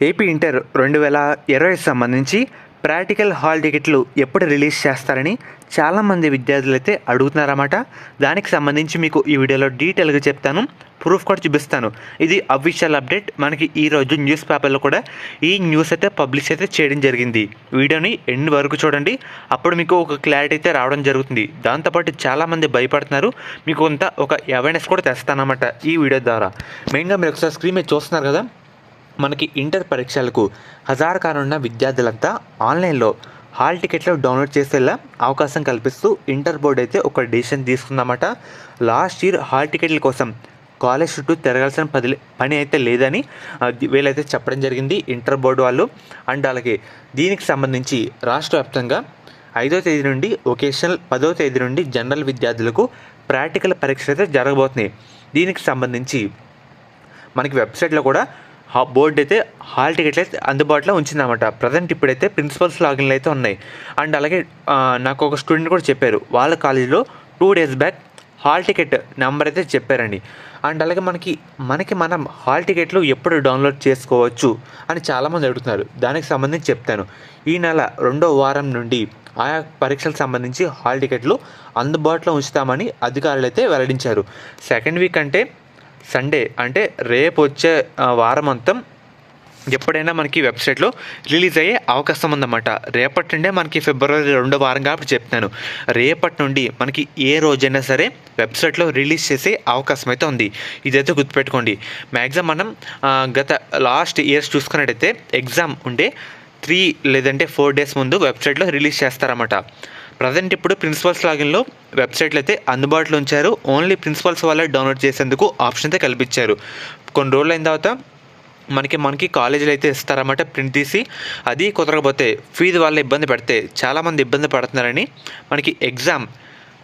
AP inter 2020 సంబంధించి practical hall టికెట్లు ఎప్పుడు రిలీజ్ చేస్తారని చాలామంది విద్యార్థులు అయితే అడుగుతున్నారన్నమాట. దానికి సంబంధించి మీకు ఈ వీడియోలో డీటెయిల్గా చెప్తాను, ప్రూఫ్ కూడా చూపిస్తాను. ఇది అఫీషియల్ అప్డేట్. మనకి ఈరోజు న్యూస్ పేపర్లో కూడా ఈ న్యూస్ అయితే పబ్లిష్ అయితే చేయడం జరిగింది. వీడియోని ఎండ్ వరకు చూడండి, అప్పుడు మీకు ఒక క్లారిటీ అయితే రావడం జరుగుతుంది. దాంతోపాటు చాలామంది భయపడుతున్నారు, మీకు కొంత ఒక అవేర్నెస్ కూడా తెస్తానన్నమాట ఈ వీడియో ద్వారా. మెయిన్గా మీరు ఒకసారి స్క్రీన్ మీద చూస్తున్నారు కదా, మనకి ఇంటర్ పరీక్షలకు హాజరు కానున్న విద్యార్థులంతా ఆన్లైన్లో హాల్ టికెట్లు డౌన్లోడ్ చేసేలా అవకాశం కల్పిస్తూ ఇంటర్ బోర్డు అయితే ఒక డెసిషన్ తీసుకుందన్నమాట. లాస్ట్ ఇయర్ హాల్ టికెట్ల కోసం కాలేజ్ చుట్టూ తిరగాల్సిన పని అయితే లేదని వీళ్ళైతే చెప్పడం జరిగింది ఇంటర్ బోర్డు వాళ్ళు. అండ్ అలాగే దీనికి సంబంధించి రాష్ట్ర వ్యాప్తంగా 5వ తేదీ నుండి వొకేషనల్, 10వ తేదీ నుండి జనరల్ విద్యార్థులకు ప్రాక్టికల్ పరీక్షలు అయితే జరగబోతున్నాయి. దీనికి సంబంధించి మనకి వెబ్సైట్లో కూడా బోర్డు అయితే హాల్ టికెట్లు అయితే అందుబాటులో ఉంచిందన్నమాట. ప్రజెంట్ ఇప్పుడైతే ప్రిన్సిపల్స్ లాగిన్లు అయితే ఉన్నాయి. అండ్ అలాగే నాకు ఒక స్టూడెంట్ కూడా చెప్పారు, వాళ్ళ కాలేజీలో 2 days back hall ticket number అయితే చెప్పారండి. అండ్ అలాగే మనం హాల్ టికెట్లు ఎప్పుడు డౌన్లోడ్ చేసుకోవచ్చు అని చాలామంది అడుగుతున్నారు. దానికి సంబంధించి చెప్తాను. ఈ నెల 2వ వారం నుండి ఆయా పరీక్షలకు సంబంధించి హాల్ టికెట్లు అందుబాటులో ఉంచుతామని అధికారులు అయితే వెల్లడించారు. సెకండ్ వీక్ అంటే సండే, అంటే రేపు వచ్చే వారం అంతం ఎప్పుడైనా మనకి వెబ్సైట్లో రిలీజ్ అయ్యే అవకాశం ఉందన్నమాట. రేపటి నుండే మనకి ఫిబ్రవరి 2వ వారం కాబట్టి చెప్తున్నాను, రేపటి నుండి మనకి ఏ రోజైనా సరే వెబ్సైట్లో రిలీజ్ చేసే అవకాశం అయితే ఉంది. ఇదైతే గుర్తుపెట్టుకోండి. మ్యాక్సిమం మనం గత లాస్ట్ ఇయర్స్ చూసుకున్నట్టయితే ఎగ్జామ్ ఉండే 3 లేదంటే 4 days ముందు వెబ్సైట్లో రిలీజ్ చేస్తారన్నమాట. ప్రజెంట్ ఇప్పుడు ప్రిన్సిపల్స్ లాగిన్లో వెబ్సైట్లు అయితే అందుబాటులో ఉంచారు. ఓన్లీ ప్రిన్సిపల్స్ వాళ్ళే డౌన్లోడ్ చేసేందుకు ఆప్షన్ అయితే కల్పించారు. కొన్ని రోజులు అయిన తర్వాత మనకి కాలేజీలు అయితే ఇస్తారన్నమాట ప్రింట్ తీసి. అది కుదరకపోతే ఫీజు వాళ్ళ ఇబ్బంది పెడితే చాలామంది ఇబ్బంది పడుతున్నారని మనకి ఎగ్జామ్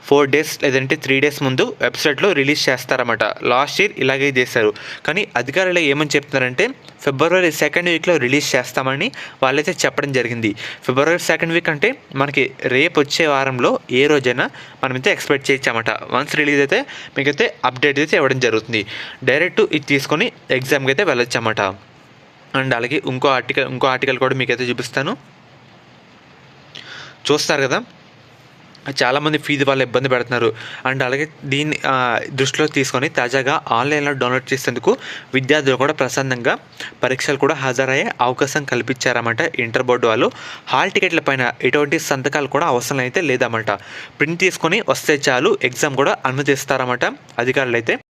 4 days లేదంటే 3 days ముందు వెబ్సైట్లో రిలీజ్ చేస్తారన్నమాట. లాస్ట్ ఇయర్ ఇలాగే చేశారు. కానీ అధికారులు ఏమని చెప్తున్నారంటే ఫిబ్రవరి 2nd వీక్లో రిలీజ్ చేస్తామని వాళ్ళైతే చెప్పడం జరిగింది. ఫిబ్రవరి 2nd వీక్ అంటే మనకి రేపు వచ్చే వారంలో ఏ రోజైనా మనమైతే ఎక్స్పెక్ట్ చేయొచ్చన్నమాట. వన్స్ రిలీజ్ అయితే మీకైతే అప్డేట్ అయితే ఇవ్వడం జరుగుతుంది. డైరెక్ట్ ఇది తీసుకొని ఎగ్జామ్కి అయితే వెళ్ళొచ్చు అన్నమాట. అండ్ అలాగే ఇంకో ఆర్టికల్ కూడా మీకైతే చూపిస్తాను, చూస్తారు కదా. చాలామంది ఫీజు వాళ్ళు ఇబ్బంది పెడుతున్నారు. అండ్ అలాగే దీన్ని దృష్టిలో తీసుకొని తాజాగా ఆన్లైన్లో డౌన్లోడ్ చేసేందుకు విద్యార్థులు కూడా ప్రశాంతంగా పరీక్షలు కూడా హాజరయ్యే అవకాశం కల్పించారన్నమాట ఇంటర్ బోర్డు వాళ్ళు. హాల్ టికెట్ల పైన ఎటువంటి సంతకాలు కూడా అవసరం అయితే లేదన్నమాట. ప్రింట్ తీసుకొని వస్తే చాలు, ఎగ్జామ్ కూడా అనుమతిస్తారన్నమాట అధికారులు అయితే.